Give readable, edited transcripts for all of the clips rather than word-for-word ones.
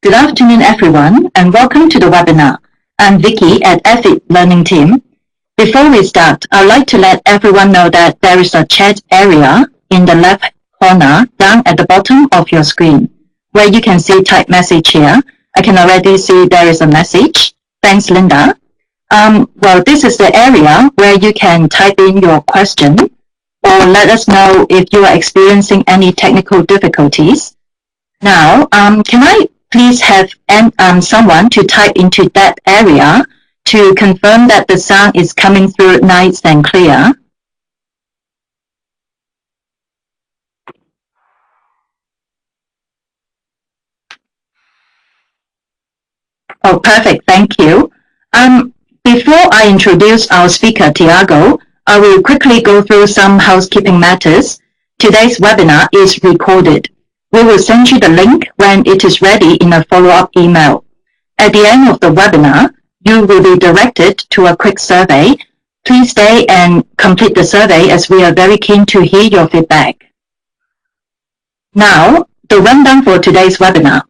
Good afternoon, everyone, and welcome to the webinar. I'm Vicky at FIT Learning Team. Before we start, I'd like to let everyone know that there is a chat area in the left corner down at the bottom of your screen, where you can see type message here. I can already see there is a message. Thanks, Linda. Well, this is the area where you can type in your question or let us know if you are experiencing any technical difficulties. Now, can I please have someone to type into that area to confirm that the sound is coming through nice and clear? Oh, perfect. Thank you. Before I introduce our speaker, Thiago, I will quickly go through some housekeeping matters. Today's webinar is recorded. We will send you the link when it is ready in a follow-up email. At the end of the webinar, you will be directed to a quick survey. Please stay and complete the survey as we are very keen to hear your feedback. Now, the rundown for today's webinar.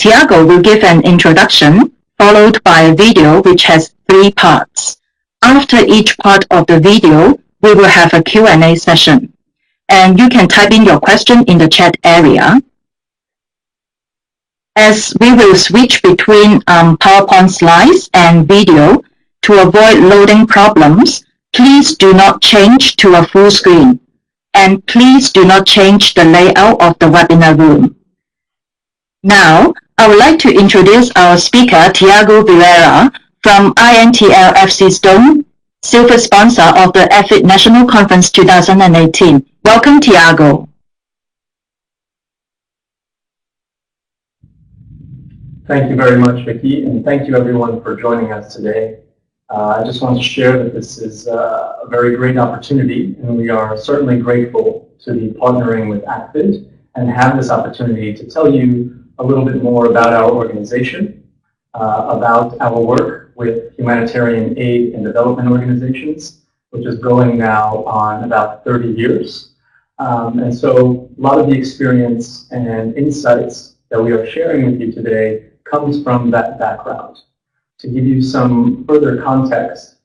Thiago will give an introduction, followed by a video which has 3 parts. After each part of the video, we will have a Q&A session. And you can type in your question in the chat area. As we will switch between PowerPoint slides and video to avoid loading problems, please do not change to a full screen. And please do not change the layout of the webinar room. Now, I would like to introduce our speaker, Thiago Vieira, from INTL FCStone, silver sponsor of the FIT National Conference 2018. Welcome, Thiago. Thank you very much, Vicky, and thank you everyone for joining us today. I just want to share that this is a very great opportunity, and we are certainly grateful to be partnering with ACFID and have this opportunity to tell you a little bit more about our organization, about our work with humanitarian aid and development organizations, which is going now on about 30 years. And so a lot of the experience and insights that we are sharing with you today comes from that background. To give you some further context,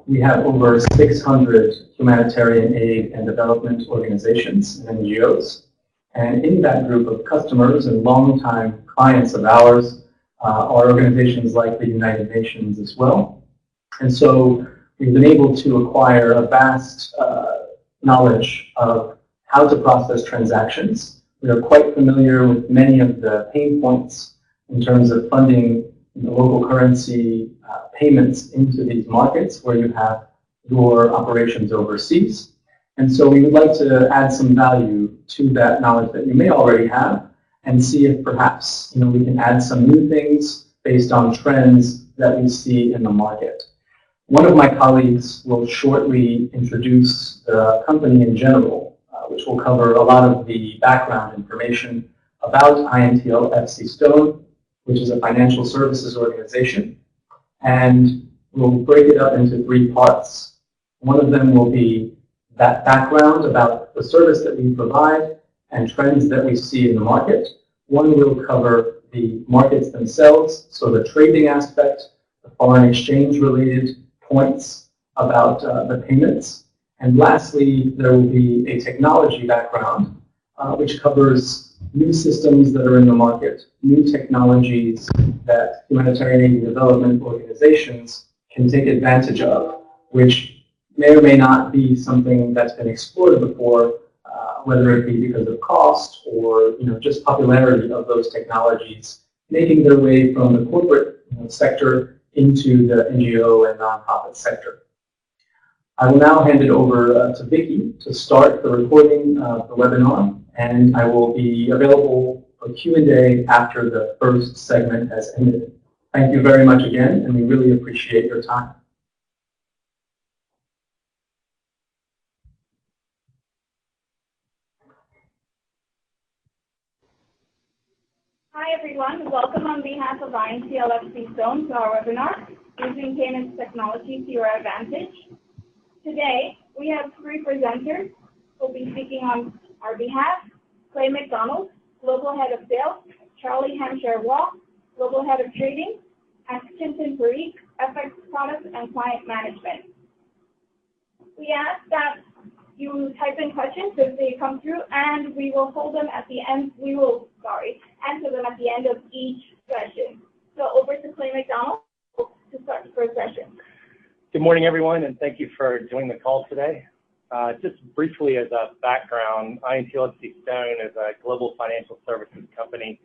we have over 600 humanitarian aid and development organizations and NGOs. And in that group of customers and longtime clients of ours are organizations like the United Nations as well. And so we've been able to acquire a vast knowledge of how to process transactions. We are quite familiar with many of the pain points in terms of funding the local currency payments into these markets where you have your operations overseas. And so we would like to add some value to that knowledge that you may already have and see if perhaps we can add some new things based on trends that we see in the market. One of my colleagues will shortly introduce the company in general, which will cover a lot of the background information about INTL FCStone, which is a financial services organization. And we'll break it up into 3 parts. One of them will be that background about the service that we provide and trends that we see in the market. One will cover the markets themselves, so the trading aspect, the foreign exchange related points about the payments. And lastly, there will be a technology background, which covers new systems that are in the market, new technologies that humanitarian aid and development organizations can take advantage of, which may or may not be something that's been explored before, whether it be because of cost or just popularity of those technologies, making their way from the corporate sector into the NGO and nonprofit sector. I will now hand it over to Vicky to start the recording of the webinar, and I will be available for Q&A after the first segment has ended. Thank you very much again, and we really appreciate your time. Hi everyone, welcome on behalf of INTL FCStone to our webinar, Using Payments Technology to Your Advantage. Today, we have 3 presenters who will be speaking on our behalf. Clay McDonald, Global Head of Sales, Charlie Hampshire Waugh, Global Head of Trading, and Chintan Parikh, FX Products and Client Management. We ask that you type in questions as they come through, and we will hold them at the end. We will, answer them at the end of each session. So over to Clay McDonald to start the first session. Good morning, everyone, and thank you for joining the call today. Just briefly as a background, INTL FCStone is a global financial services company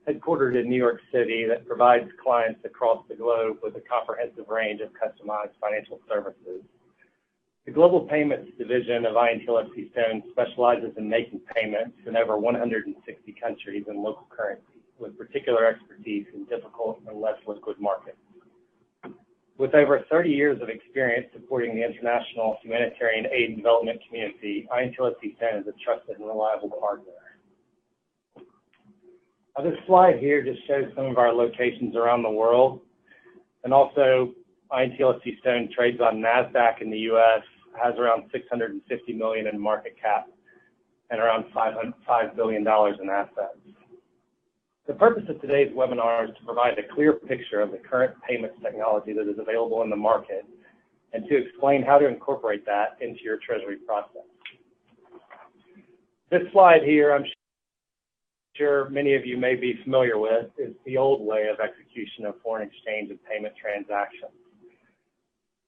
headquartered in New York City that provides clients across the globe with a comprehensive range of customized financial services. The Global Payments Division of INTL FCStone specializes in making payments in over 160 countries in local currency, with particular expertise in difficult and less liquid markets. With over 30 years of experience supporting the international humanitarian aid and development community, INTL FCStone is a trusted and reliable partner. This slide here just shows some of our locations around the world, and also INTL FCStone trades on NASDAQ in the U.S., has around $650 million in market cap, and around $5 billion in assets. The purpose of today's webinar is to provide a clear picture of the current payments technology that is available in the market and to explain how to incorporate that into your treasury process. This slide here, I'm sure many of you may be familiar with, is the old way of execution of foreign exchange and payment transactions.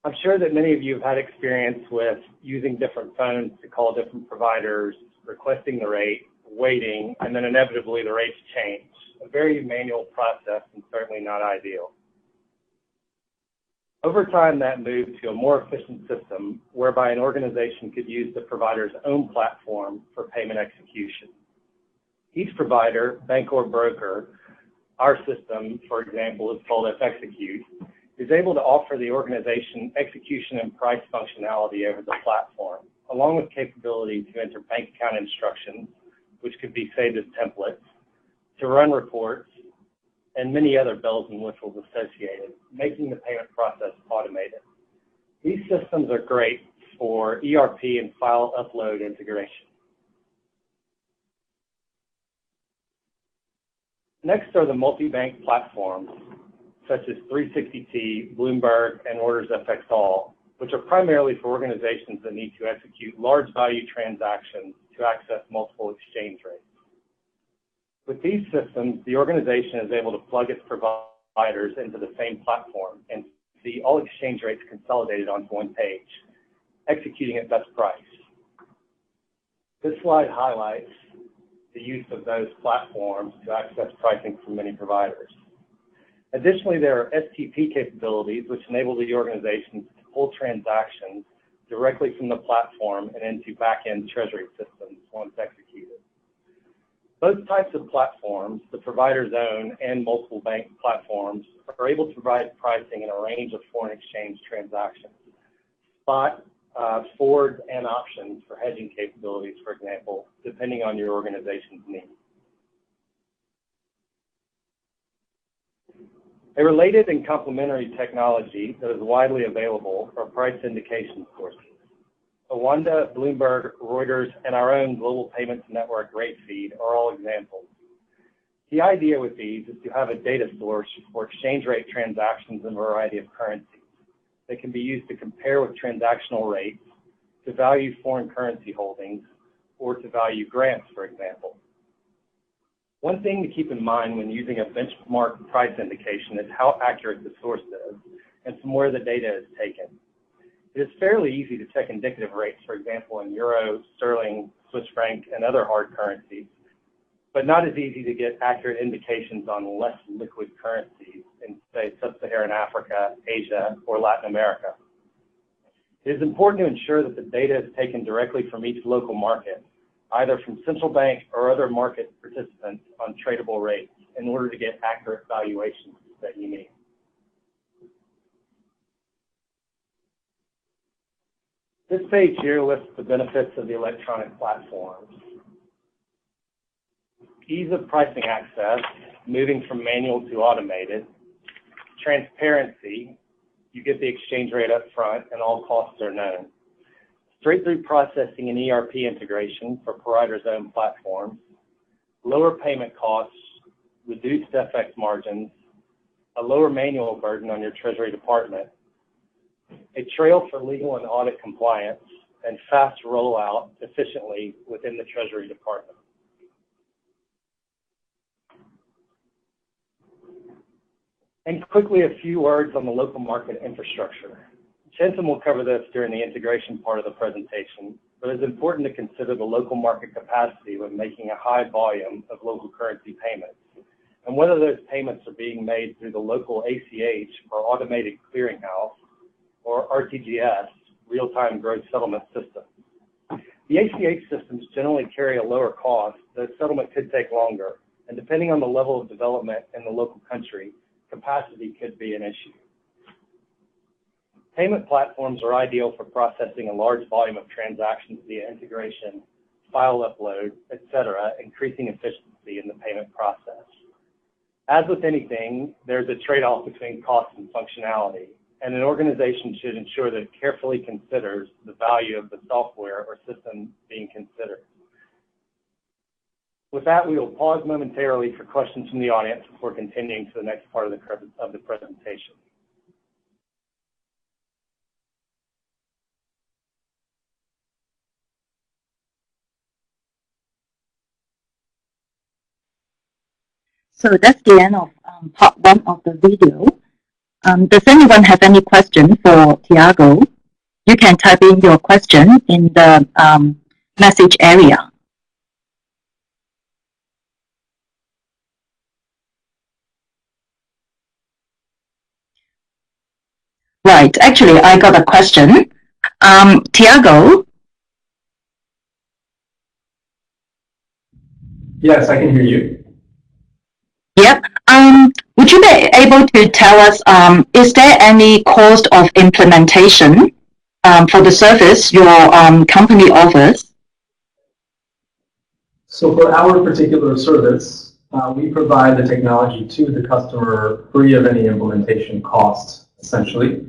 I'm sure that many of you have had experience with using different phones to call different providers, requesting the rate, waiting, and then inevitably the rates change. A very manual process and certainly not ideal. Over time, that moved to a more efficient system whereby an organization could use the provider's own platform for payment execution. Each provider, bank or broker, our system, for example, is called FXecute, is able to offer the organization execution and price functionality over the platform, along with capability to enter bank account instructions, which could be saved as templates, to run reports, and many other bells and whistles associated, making the payment process automated. These systems are great for ERP and file upload integration. Next are the multi-bank platforms, such as 360T, Bloomberg, and Orders FX All, which are primarily for organizations that need to execute large value transactions to access multiple exchange rates. With these systems, the organization is able to plug its providers into the same platform and see all exchange rates consolidated onto one page, executing at best price. This slide highlights the use of those platforms to access pricing from many providers. Additionally, there are STP capabilities which enable the organizations to pull transactions directly from the platform and into back-end treasury systems once executed. Both types of platforms, the provider's own and multiple bank platforms, are able to provide pricing in a range of foreign exchange transactions, spot, forward, and options for hedging capabilities, for example, depending on your organization's needs. A related and complementary technology that is widely available are price indication sources. Awanda, Bloomberg, Reuters, and our own Global Payments Network rate feed are all examples. The idea with these is to have a data source for exchange rate transactions in a variety of currencies that can be used to compare with transactional rates, to value foreign currency holdings, or to value grants, for example. One thing to keep in mind when using a benchmark price indication is how accurate the source is and from where the data is taken. It is fairly easy to check indicative rates, for example, in euro, sterling, Swiss franc, and other hard currencies, but not as easy to get accurate indications on less liquid currencies in, say, sub-Saharan Africa, Asia, or Latin America. It is important to ensure that the data is taken directly from each local market, either from central bank or other market participants on tradable rates in order to get accurate valuations that you need. This page here lists the benefits of the electronic platforms. Ease of pricing access, moving from manual to automated. Transparency, you get the exchange rate up front and all costs are known. Straight-through processing and ERP integration for providers' own platforms. Lower payment costs, reduced FX margins, a lower manual burden on your Treasury Department, a trail for legal and audit compliance, and fast rollout efficiently within the Treasury Department. And quickly, a few words on the local market infrastructure. Jensen will cover this during the integration part of the presentation, but it's important to consider the local market capacity when making a high volume of local currency payments, and whether those payments are being made through the local ACH or automated clearinghouse or RTGS, real-time gross settlement system. The ACH systems generally carry a lower cost, though settlement could take longer, and depending on the level of development in the local country, capacity could be an issue. Payment platforms are ideal for processing a large volume of transactions via integration, file upload, etc., increasing efficiency in the payment process. As with anything, there's a trade-off between cost and functionality, and an organization should ensure that it carefully considers the value of the software or system being considered. With that, we will pause momentarily for questions from the audience before continuing to the next part of the presentation. So that's the end of part one of the video. Does anyone have any question for Thiago? You can type in your question in the message area. Right, actually, I got a question. Thiago? Yes, I can hear you. Yep. Would you be able to tell us, is there any cost of implementation for the service your company offers? So for our particular service, we provide the technology to the customer free of any implementation costs, essentially.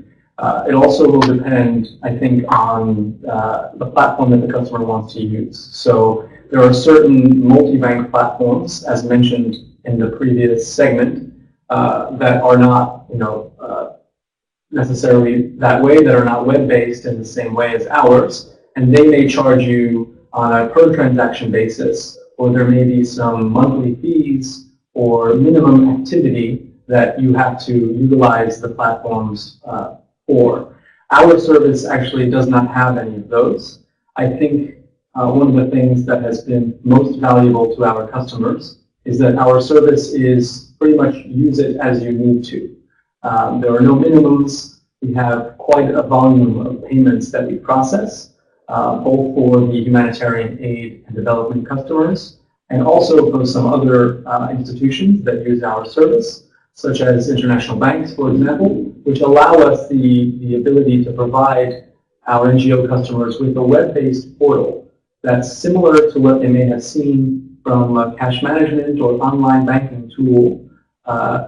It also will depend, I think, on the platform that the customer wants to use. So there are certain multi-bank platforms, as mentioned in the previous segment, that are not, necessarily that way, that are not web-based in the same way as ours, and they may charge you on a per transaction basis, or there may be some monthly fees or minimum activity that you have to utilize the platforms for. Our service actually does not have any of those. I think one of the things that has been most valuable to our customers is that our service is pretty much use it as you need to. There are no minimums. We have quite a volume of payments that we process, both for the humanitarian aid and development customers, and also for some other institutions that use our service, such as international banks, for example, which allow us the ability to provide our NGO customers with a web-based portal that's similar to what they may have seen from a cash management or online banking tool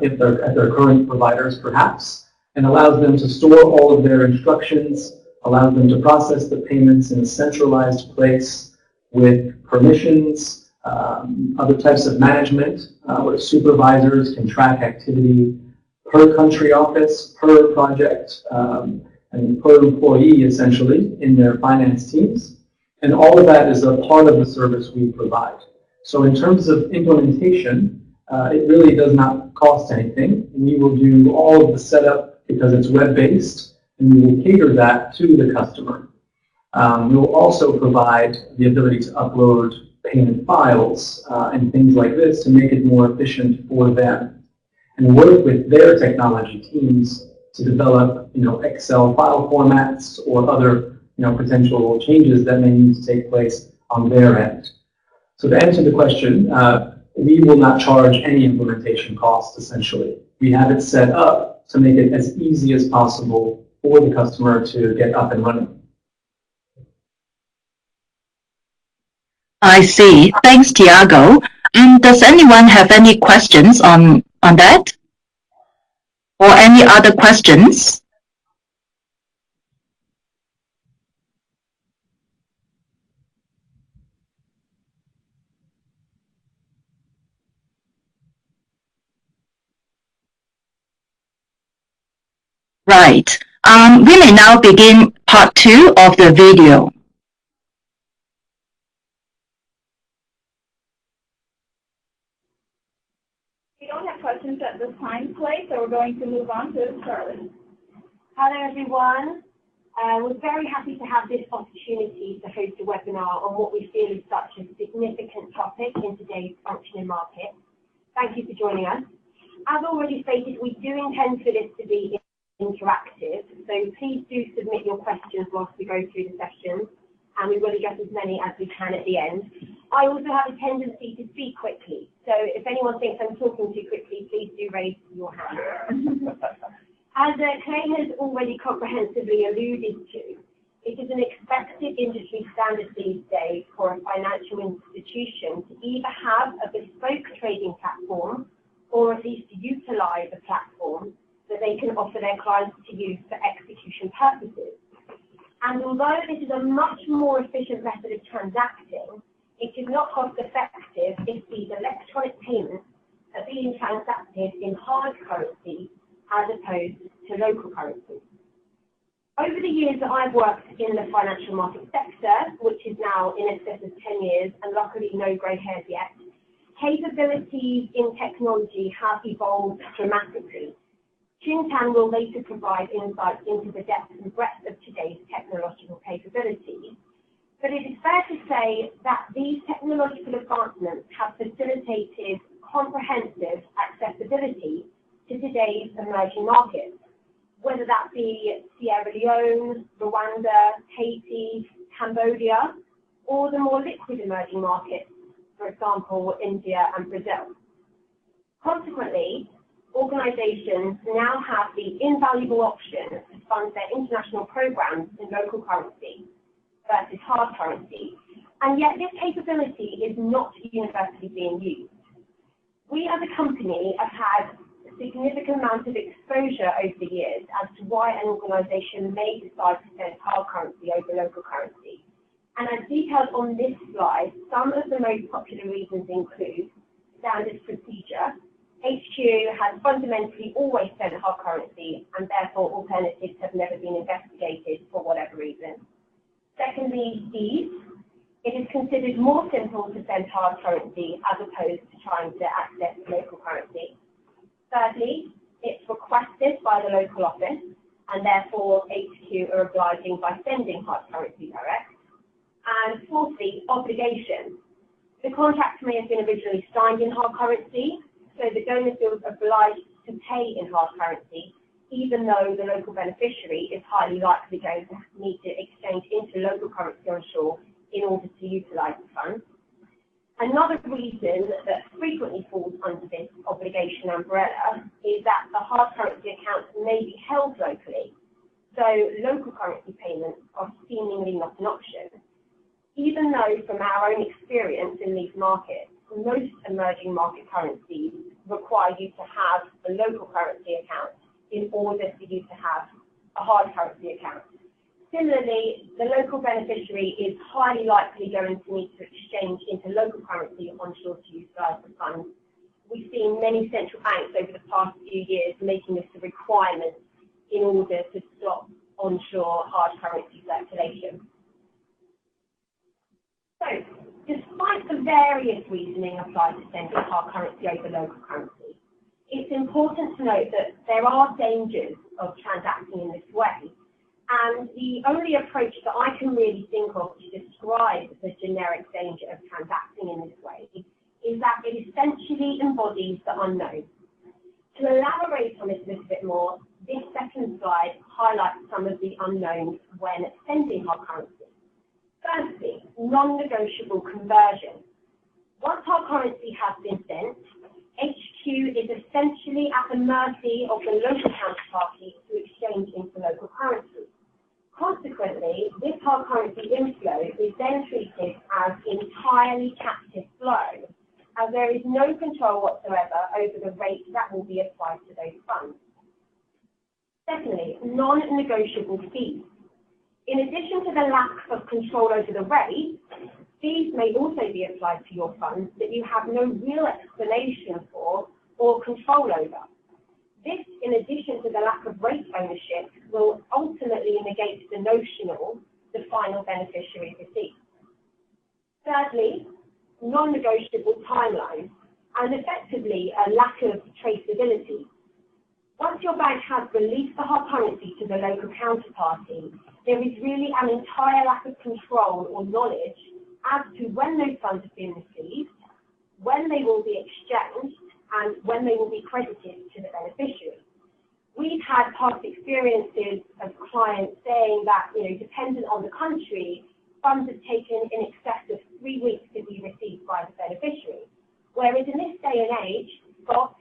if they're at their current providers, perhaps, and allows them to store all of their instructions, allows them to process the payments in a centralized place with permissions, other types of management, where supervisors can track activity per country office, per project, and per employee, essentially, in their finance teams. And all of that is a part of the service we provide. So in terms of implementation, it really does not cost anything. We will do all of the setup because it's web-based, and we will cater that to the customer. We will also provide the ability to upload payment files and things like this to make it more efficient for them, and work with their technology teams to develop, Excel file formats or other, potential changes that may need to take place on their end. So to answer the question, we will not charge any implementation costs, essentially. We have it set up to make it as easy as possible for the customer to get up and running. I see. Thanks, Thiago. Does anyone have any questions on that? Or any other questions? Right. We may now begin part 2 of the video. We don't have questions at this time, Clay, so we're going to move on to Charlotte. Hello everyone. We're very happy to have this opportunity to host a webinar on what we feel is such a significant topic in today's functioning market. Thank you for joining us. As already stated, we do intend for this to be interactive, so please do submit your questions whilst we go through the sessions, and we will address as many as we can at the end. I also have a tendency to speak quickly, so if anyone thinks I'm talking too quickly, please do raise your hand. As Clay has already comprehensively alluded to, it is an expected industry standard these days for a financial institution to either have a bespoke trading platform or at least utilize a platform that they can offer their clients to use for execution purposes. And although this is a much more efficient method of transacting, it is not cost effective if these electronic payments are being transacted in hard currency as opposed to local currency. Over the years that I've worked in the financial market sector, which is now in excess of 10 years and luckily no grey hairs yet, capabilities in technology have evolved dramatically. Chintan will later provide insights into the depth and breadth of today's technological capabilities, but it is fair to say that these technological advancements have facilitated comprehensive accessibility to today's emerging markets, whether that be Sierra Leone, Rwanda, Haiti, Cambodia, or the more liquid emerging markets, for example, India and Brazil. Consequently, organizations now have the invaluable option to fund their international programs in local currency versus hard currency, and yet this capability is not universally being used. We as a company have had a significant amount of exposure over the years as to why an organization may decide to send hard currency over local currency. And as detailed on this slide, some of the most popular reasons include standard procedure. HQ has fundamentally always sent hard currency, and therefore alternatives have never been investigated for whatever reason. Secondly, ease. It is considered more simple to send hard currency as opposed to trying to access local currency. Thirdly, it's requested by the local office, and therefore HQ are obliging by sending hard currency direct. And fourthly, obligation. The contract may have been originally signed in hard currency, so the donor feels obliged to pay in hard currency, even though the local beneficiary is highly likely going to need to exchange into local currency onshore in order to utilize the funds. Another reason that frequently falls under this obligation umbrella is that the hard currency accounts may be held locally, so local currency payments are seemingly not an option, even though from our own experience in these markets, most emerging market currencies require you to have a local currency account in order for you to have a hard currency account. Similarly, the local beneficiary is highly likely going to need to exchange into local currency onshore to utilize the funds. We've seen many central banks over the past few years making this a requirement in order to stop onshore hard currency circulation. So, despite the various reasoning applied to sending hard currency over local currency, it's important to note that there are dangers of transacting in this way. And the only approach that I can really think of to describe the generic danger of transacting in this way is that it essentially embodies the unknown. To elaborate on this a little bit more, this second slide highlights some of the unknowns when sending hard currency. Firstly, non-negotiable conversion. Once hard currency has been sent, HQ is essentially at the mercy of the local counterparty to exchange into local currency. Consequently, this hard currency inflow is then treated as entirely captive flow, as there is no control whatsoever over the rate that will be applied to those funds. Secondly, non-negotiable fees. In addition to the lack of control over the rate, fees may also be applied to your funds that you have no real explanation for or control over. This, in addition to the lack of rate ownership, will ultimately negate the notional the final beneficiary receives. Thirdly, non-negotiable timelines and effectively a lack of traceability. Once your bank has released the hard currency to the local counterparty, there is really an entire lack of control or knowledge as to when those funds have been received, when they will be exchanged, and when they will be credited to the beneficiary. We've had past experiences of clients saying that, dependent on the country, funds have taken in excess of 3 weeks to be received by the beneficiary. Whereas in this day and age, spot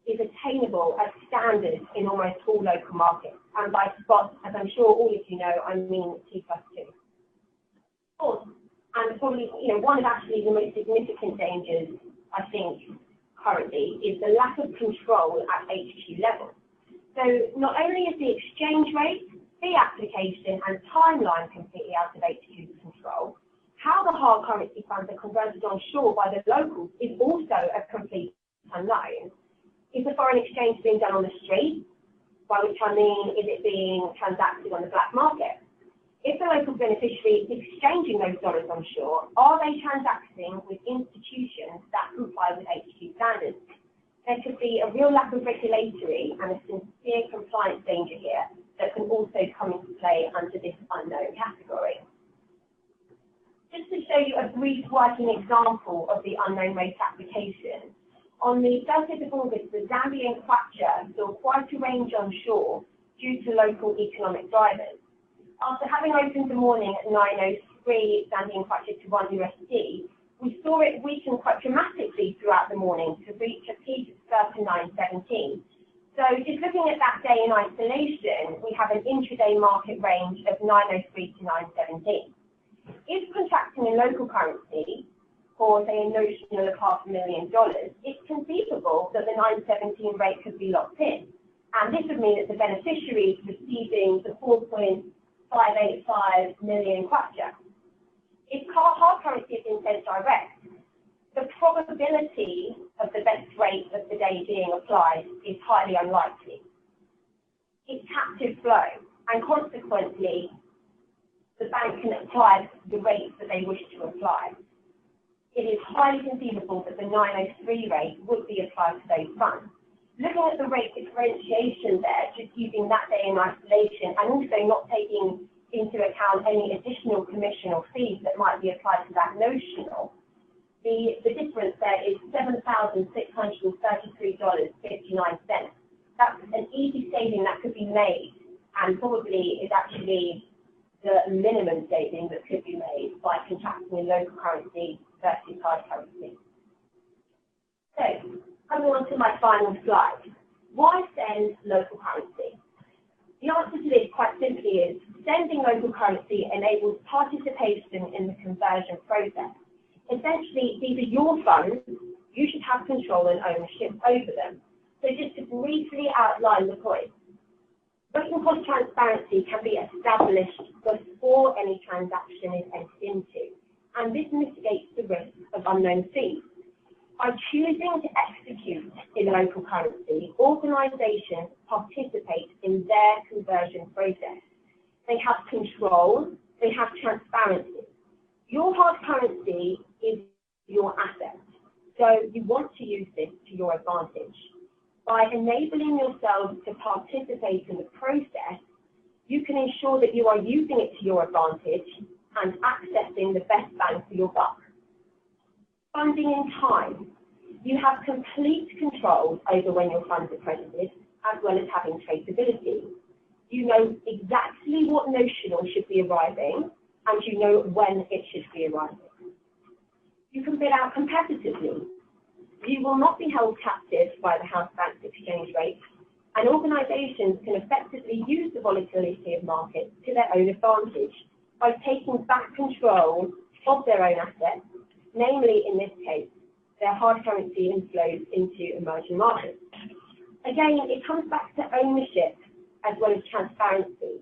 is attainable as standard in almost all local markets. And by spot, as I'm sure all of you know, I mean T+2. Fourth, and probably one of actually the most significant dangers, I think, currently, is the lack of control at HQ level. So not only is the exchange rate, fee application and timeline completely out of HQ's control, how the hard currency funds are converted onshore by the locals is also a complete unknown. Is the foreign exchange being done on the street? By which I mean, is it being transacted on the black market? If the local beneficiary is exchanging those dollars onshore, are they transacting with institutions that comply with HQ standards? There could be a real lack of regulatory and a sincere compliance danger here that can also come into play under this unknown category. Just to show you a brief working example of the unknown rate application, on the 30th of August, the Zambian kwacha saw quite a range onshore due to local economic drivers. After having opened the morning at 9.03 Zambian kwacha to 1 USD, we saw it weaken quite dramatically throughout the morning to reach a peak of circa 9.17. So just looking at that day in isolation, we have an intraday market range of 9.03 to 9.17. If contracting in local currency, for say a notional of $500,000, it's conceivable that the 9.17 rate could be locked in. And this would mean that the beneficiary is receiving the 4.585 million kwacha. If hard currency is being sent direct, the probability of the best rate of the day being applied is highly unlikely. It's captive flow, and consequently, the bank can apply the rates that they wish to apply. It is highly conceivable that the 903 rate would be applied to those funds. Looking at the rate differentiation there, just using that day in isolation, and also not taking into account any additional commission or fees that might be applied to that notional, the difference there is $7,633.59. That's an easy saving that could be made, and probably is actually the minimum saving that could be made by contracting in local currency versus hard currency. So, coming on to my final slide. Why send local currency? The answer to this quite simply is sending local currency enables participation in the conversion process. Essentially, these are your funds, you should have control and ownership over them. So just to briefly outline the point, booking cost transparency can be established before any transaction is entered into, and this mitigates the risk of unknown fees. By choosing to execute in local currency, organisations participate in their conversion process. They have control, they have transparency. Your hard currency is your asset, so you want to use this to your advantage. By enabling yourselves to participate in the process, you can ensure that you are using it to your advantage and accessing the best bang for your buck. Funding in time. You have complete control over when your funds are credited, as well as having traceability. You know exactly what notional should be arriving, and you know when it should be arriving. You can bid out competitively. You will not be held captive by the house bank's exchange rate, and organisations can effectively use the volatility of markets to their own advantage by taking back control of their own assets, namely, in this case, their hard currency inflows into emerging markets. Again, it comes back to ownership as well as transparency,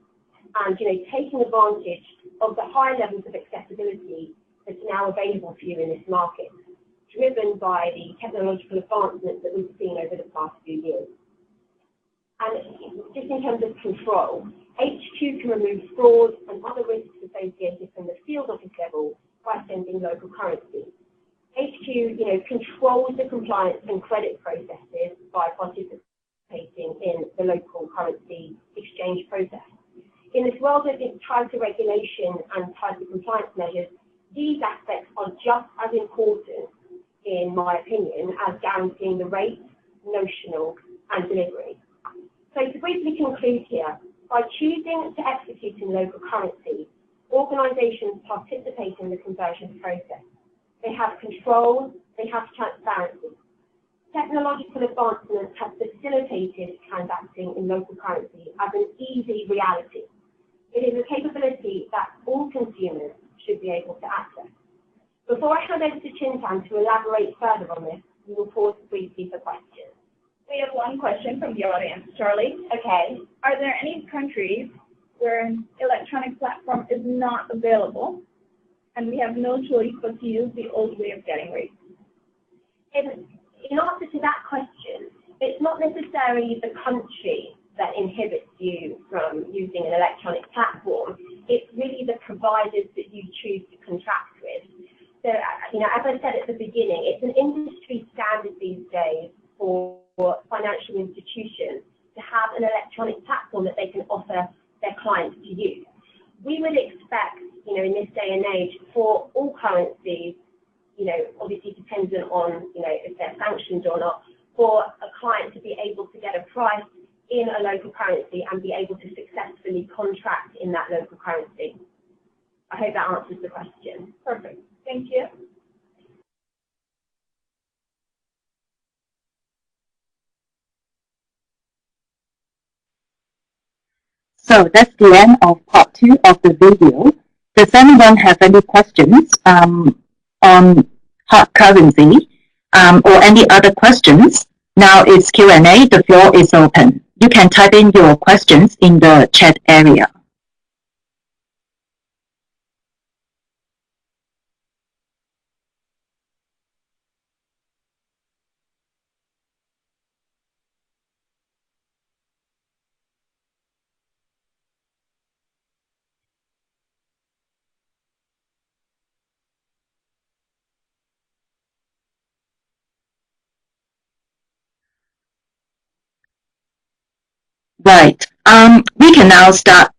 and taking advantage of the high levels of accessibility that's now available for you in this market, driven by the technological advancements that we've seen over the past few years. And just in terms of control, HQ can remove fraud and other risks associated from the field office level by sending local currency. HQ, controls the compliance and credit processes by participating in the local currency exchange process. In this world of tighter regulation and tighter compliance measures, these aspects are just as important, in my opinion, as guaranteeing the rate, notional, and delivery. So to briefly conclude here, by choosing to execute in local currency, organisations participate in the conversion process. They have control, they have transparency. Technological advancements have facilitated transacting in local currency as an easy reality. It is a capability that all consumers should be able to access. Before I hand over to Chintan to elaborate further on this, we will pause briefly for questions. We have one question from the audience. Charlie? Okay. Are there any countries where an electronic platform is not available and we have no choice but to use the old way of getting rates? In answer to that question, it's not necessarily the country that inhibits you from using an electronic platform. It's really the providers that you choose to contract with. So, as I said at the beginning, it's an industry standard these days for financial institutions to have an electronic platform that they can offer their clients to use. We would expect, in this day and age, for all currencies, obviously dependent on, if they're sanctioned or not, for a client to be able to get a price in a local currency and be able to successfully contract in that local currency. I hope that answers the question. Perfect. Thank you. So that's the end of part 2 of the video. Does anyone have any questions on hard currency or any other questions? Now it's Q&A. The floor is open. You can type in your questions in the chat area. Right. We can now start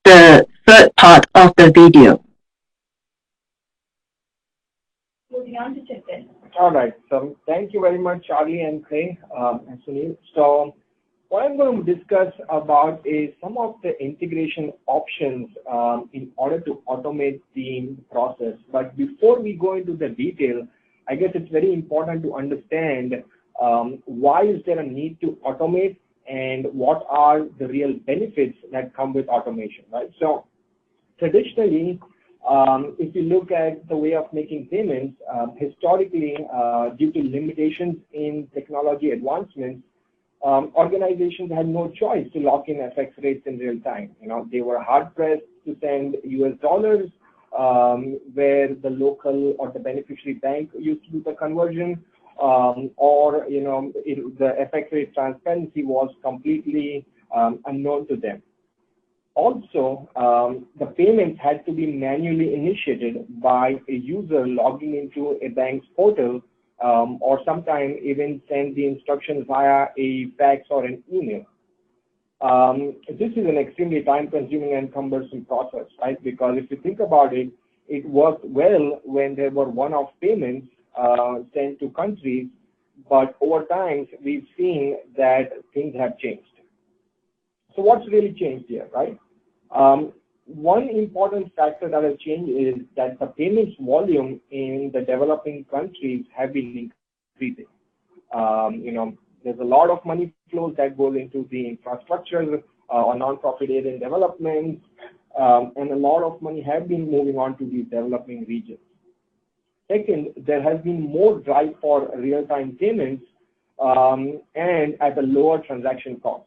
the third part of the video. Moving on to Chintan. All right. So thank you very much, Charlie and Clay and Sunil. So what I'm going to discuss about is some of the integration options in order to automate the process. But before we go into the detail, I guess it's very important to understand why is there a need to automate and what are the real benefits that come with automation, right? So traditionally, if you look at the way of making payments, historically, due to limitations in technology advancements, organizations had no choice to lock in FX rates in real time. They were hard pressed to send US dollars, where the local or the beneficiary bank used to do the conversion, or the FX rate transparency was completely unknown to them. Also, the payments had to be manually initiated by a user logging into a bank's portal, or sometimes even send the instructions via a fax or an email. This is an extremely time-consuming and cumbersome process, right? Because if you think about it, it worked well when there were one-off payments sent to countries, but over time we've seen that things have changed. So what's really changed here, right? One important factor that has changed is that the payments volume in the developing countries have been increasing. There's a lot of money flows that goes into the infrastructure or non-profit aid and development, and a lot of money have been moving on to these developing regions. Second, there has been more drive for real-time payments and at a lower transaction cost.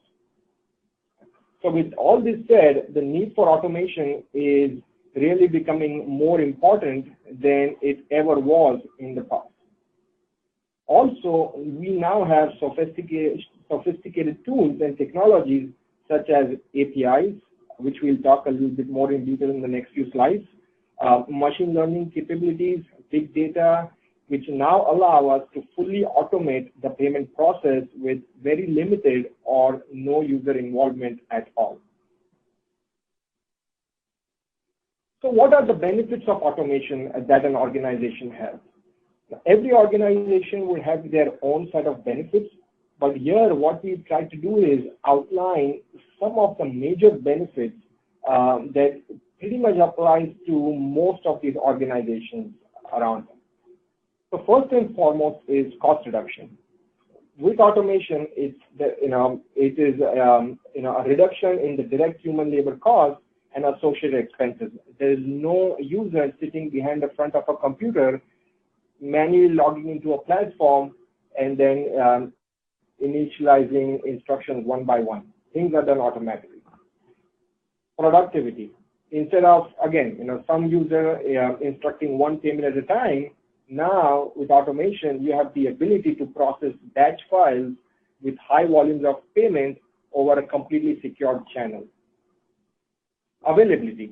So with all this said, the need for automation is really becoming more important than it ever was in the past. Also, we now have sophisticated sophisticated tools and technologies such as APIs, which we'll talk a little bit more in detail in the next few slides, machine learning capabilities, big data, which now allow us to fully automate the payment process with very limited or no user involvement at all. So what are the benefits of automation that an organization has? Every organization will have their own set of benefits, but here what we've tried to do is outline some of the major benefits that pretty much applies to most of these organizations around them. So first and foremost is cost reduction. With automation, it is a reduction in the direct human labor cost and associated expenses. There is no user sitting behind the front of a computer manually logging into a platform and then initializing instructions one by one. Things are done automatically. Productivity. Instead of, again, some user instructing one payment at a time, now with automation, you have the ability to process batch files with high volumes of payments over a completely secured channel. Availability.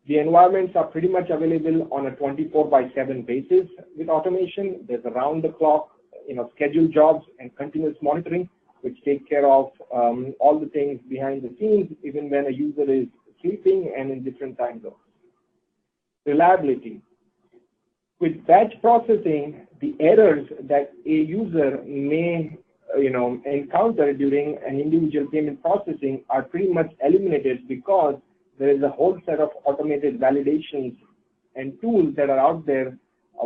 The environments are pretty much available on a 24/7 basis with automation. There's around-the-clock, scheduled jobs and continuous monitoring, which take care of all the things behind the scenes, even when a user is sleeping and in different time zones. Reliability. With batch processing, the errors that a user may encounter during an individual payment processing are pretty much eliminated because there is a whole set of automated validations and tools that are out there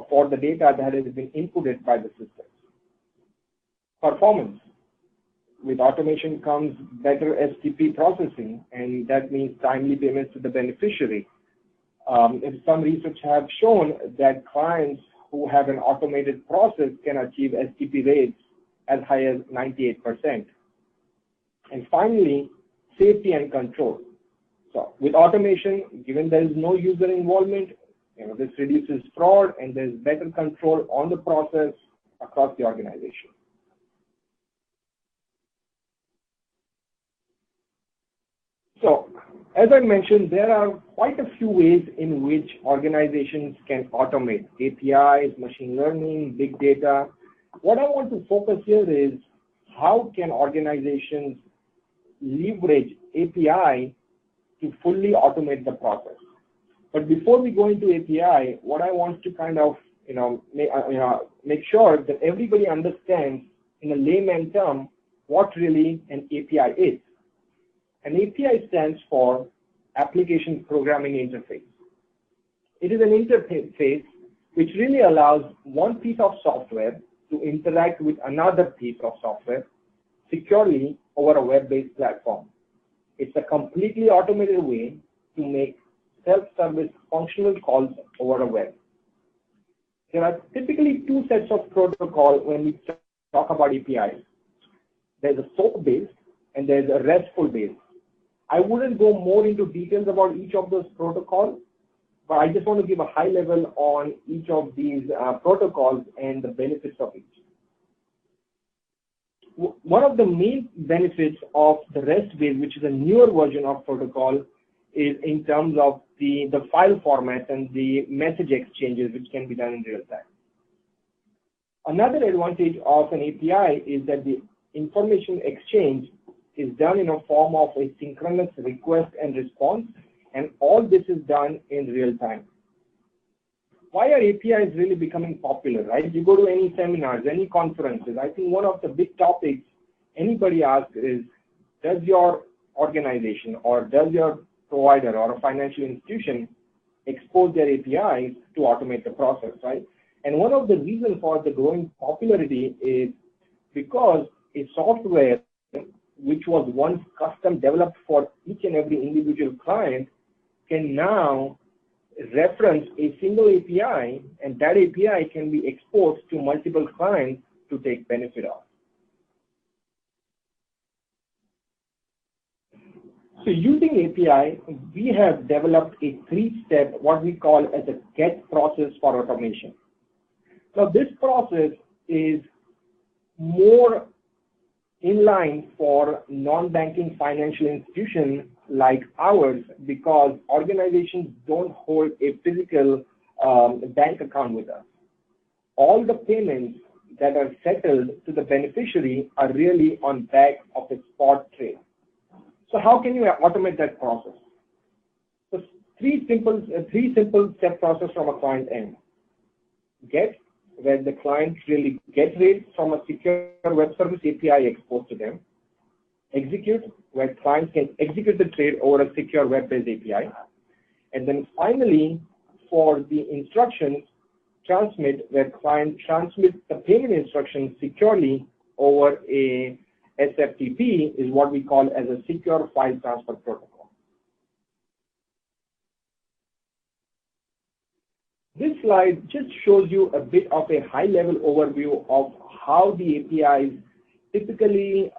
for the data that has been inputted by the system. Performance. With automation comes better STP processing, and that means timely payments to the beneficiary. Some research have shown that clients who have an automated process can achieve STP rates as high as 98%. And finally, safety and control. So with automation, given there is no user involvement, this reduces fraud and there's better control on the process across the organization. So, as I mentioned, there are quite a few ways in which organizations can automate APIs, machine learning, big data. What I want to focus here is how can organizations leverage API to fully automate the process. But before we go into API, what I want to kind of make sure that everybody understands in a layman term what really an API is. An API stands for Application Programming Interface. It is an interface which really allows one piece of software to interact with another piece of software securely over a web-based platform. It's a completely automated way to make self-service functional calls over a web. There are typically two sets of protocol when we talk about APIs. There's a SOAP-based and there's a RESTful-based. I wouldn't go more into details about each of those protocols, but I just want to give a high level on each of these protocols and the benefits of each. One of the main benefits of the REST-based, which is a newer version of protocol, is in terms of the file format and the message exchanges, which can be done in real time. Another advantage of an API is that the information exchange is done in a form of a synchronous request and response, and all this is done in real time. Why are APIs really becoming popular, right? You go to any seminars, any conferences, I think one of the big topics anybody asks is, does your organization or does your provider or a financial institution expose their APIs to automate the process, right? And one of the reasons for the growing popularity is because a software which was once custom developed for each and every individual client can now reference a single API, and that API can be exposed to multiple clients to take benefit of. So using API, we have developed a three-step, what we call as a GET process for automation. Now this process is more in line for non-banking financial institutions like ours, because organizations don't hold a physical bank account with us. All the payments that are settled to the beneficiary are really on back of a spot trade. So how can you automate that process? So three simple step process from a client end. Get, where the client really gets rates from a secure web service API exposed to them. Execute, where clients can execute the trade over a secure web-based API. And then finally, for the instructions, transmit, where client transmits the payment instructions securely over a SFTP, is what we call as a secure file transfer protocol. This slide just shows you a bit of a high-level overview of how the APIs typically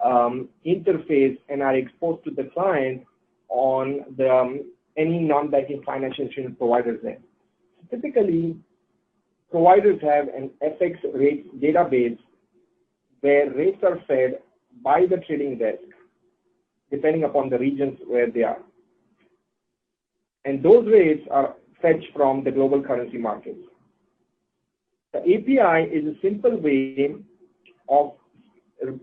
interface and are exposed to the client on the any non-banking financial institution providers there. So typically, providers have an FX rates database where rates are fed by the trading desk, depending upon the regions where they are. And those rates are fetched from the global currency markets. The API is a simple way of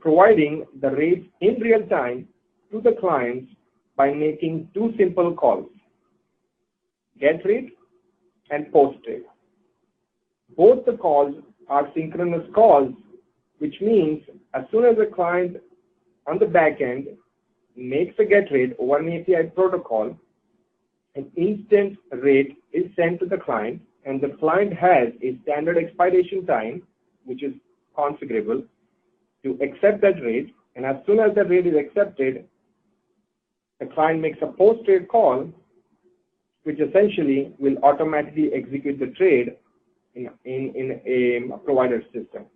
providing the rates in real time to the clients by making two simple calls: get rate and post rate. Both the calls are synchronous calls, which means as soon as the client on the back end makes a get rate over an API protocol, an instant rate is sent to the client, and the client has a standard expiration time, which is configurable, to accept that rate. And as soon as the rate is accepted, the client makes a post-trade call, which essentially will automatically execute the trade in a provider system.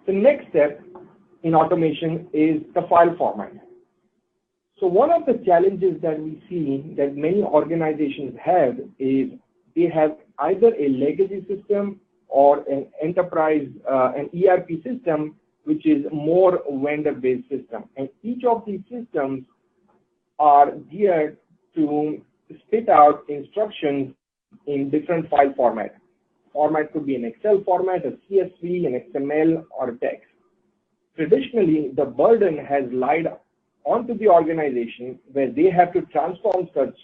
The next step in automation is the file format. So one of the challenges that we see that many organizations have is they have either a legacy system or an enterprise, an ERP system, which is more vendor-based system. And each of these systems are geared to spit out instructions in different file formats. Format could be an Excel format, a CSV, an XML, or a text. Traditionally, the burden has lied onto the organization where they have to transform such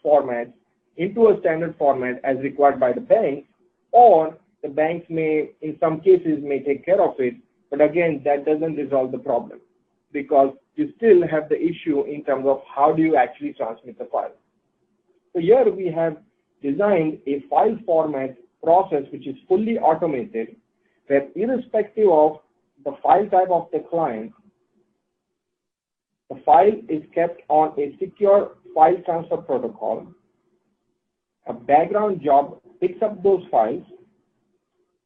formats into a standard format as required by the banks, or the banks may, in some cases, may take care of it. But again, that doesn't resolve the problem because you still have the issue in terms of how do you actually transmit the file. So here we have designed a file format process which is fully automated, where irrespective of the file type of the client, the file is kept on a secure file transfer protocol. A background job picks up those files,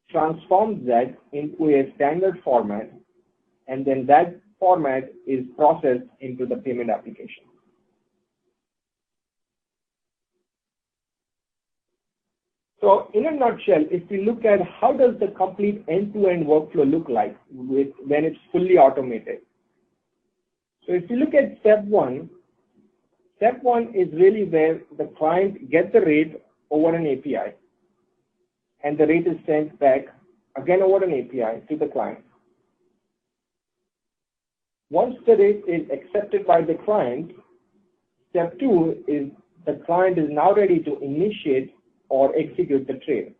transforms that into a standard format, and then that format is processed into the payment application. So in a nutshell, if we look at how does the complete end-to-end workflow look like when it's fully automated. So if you look at step one is really where the client gets the rate over an API, and the rate is sent back again over an API to the client. Once the rate is accepted by the client, step two is the client is now ready to initiate or execute the trade.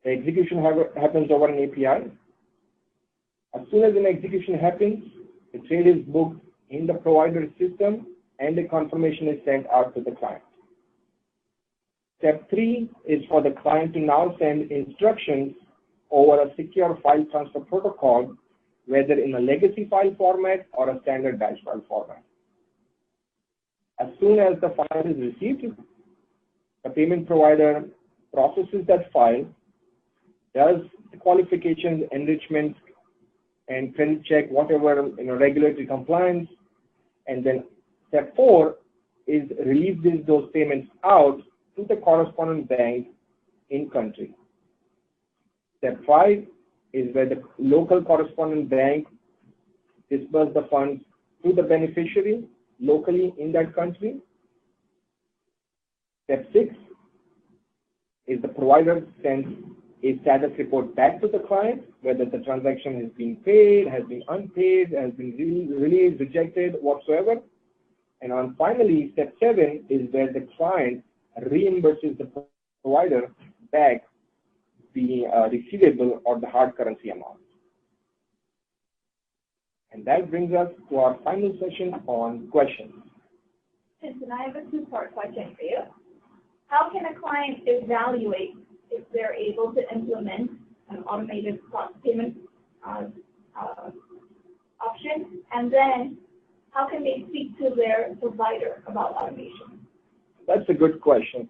The execution happens over an API. As soon as an execution happens, the trade is booked in the provider system and the confirmation is sent out to the client. Step three is for the client to now send instructions over a secure file transfer protocol, whether in a legacy file format or a standard batch file format. As soon as the file is received, the payment provider processes that file, does the qualifications, enrichment, and credit check, whatever, regulatory compliance, and then step four is releases those payments out to the correspondent bank in country. Step 5 is where the local correspondent bank disburses the funds to the beneficiary locally in that country. Step 6 is the provider sends a status report back to the client, whether the transaction has been paid, has been unpaid, has been released, rejected, whatsoever. And finally, step 7 is where the client reimburses the provider back the receivable or the hard currency amount. And that brings us to our final session on questions. Vincent, I have a two-part question for you. How can a client evaluate if they're able to implement an automated payment option? And then how can they speak to their provider about automation? That's a good question.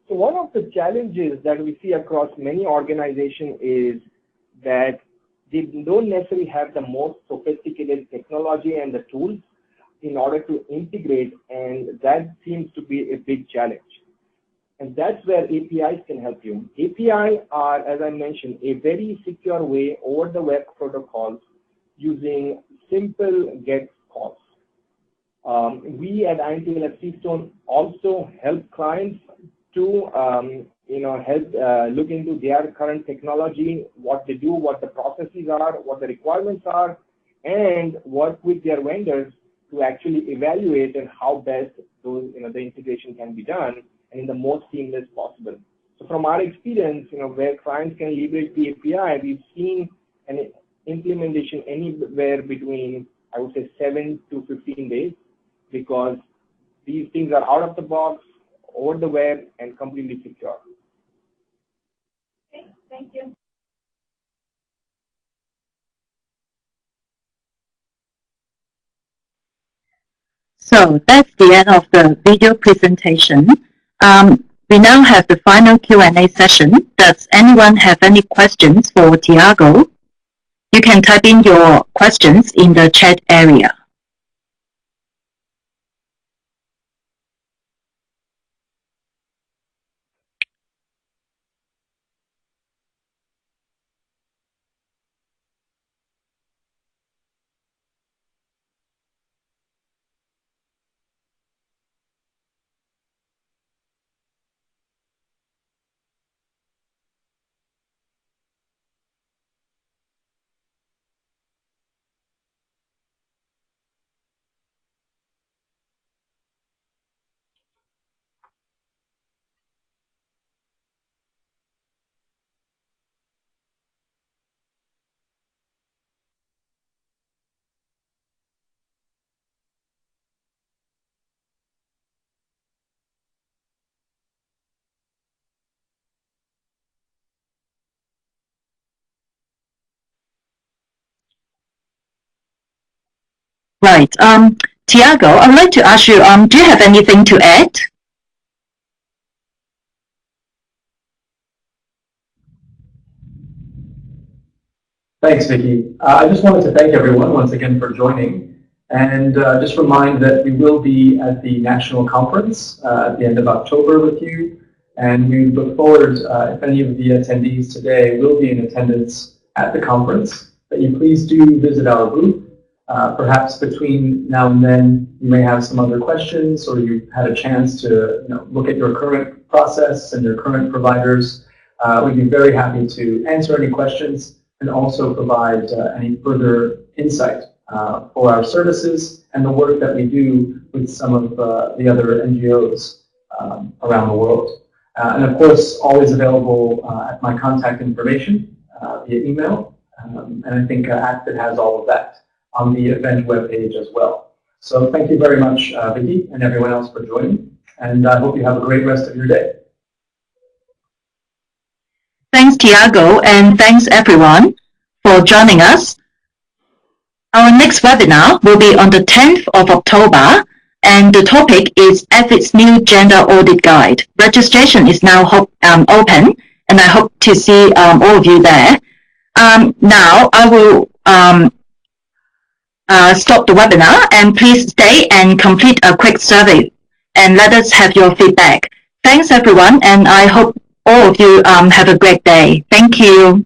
So one of the challenges that we see across many organizations is that they don't necessarily have the most sophisticated technology and the tools in order to integrate, and that seems to be a big challenge. And that's where APIs can help you. APIs are, as I mentioned, a very secure way over the web protocols using simple GET calls. We at INTL FCStone also help clients to help look into their current technology, what they do, what the processes are, what the requirements are, and work with their vendors to actually evaluate and how best those, the integration can be done and in the most seamless possible. So from our experience, where clients can leverage the API, we've seen an implementation anywhere between, I would say, 7 to 15 days, because these things are out of the box, over the web, and completely secure. Okay, thank you. So that's the end of the video presentation. We now have the final Q&A session. Does anyone have any questions for Thiago? You can type in your questions in the chat area. Right. Thiago, I'd like to ask you, do you have anything to add? Thanks, Vicky. I just wanted to thank everyone once again for joining, and just remind that we will be at the national conference at the end of October with you, and we look forward, if any of the attendees today will be in attendance at the conference, that you please do visit our booth. Perhaps between now and then you may have some other questions, or you've had a chance to look at your current process and your current providers. We'd be very happy to answer any questions and also provide any further insight for our services and the work that we do with some of the other NGOs around the world. And of course, always available at my contact information via email. And I think ACTID has all of that on the event webpage as well. So thank you very much, Vicky, and everyone else for joining. And I hope you have a great rest of your day. Thanks, Thiago, and thanks everyone for joining us. Our next webinar will be on the 10th of October, and the topic is EFIT's new gender audit guide. Registration is now open, and I hope to see all of you there. Now I will stop the webinar, and please stay and complete a quick survey and let us have your feedback. Thanks everyone, and I hope all of you have a great day. Thank you.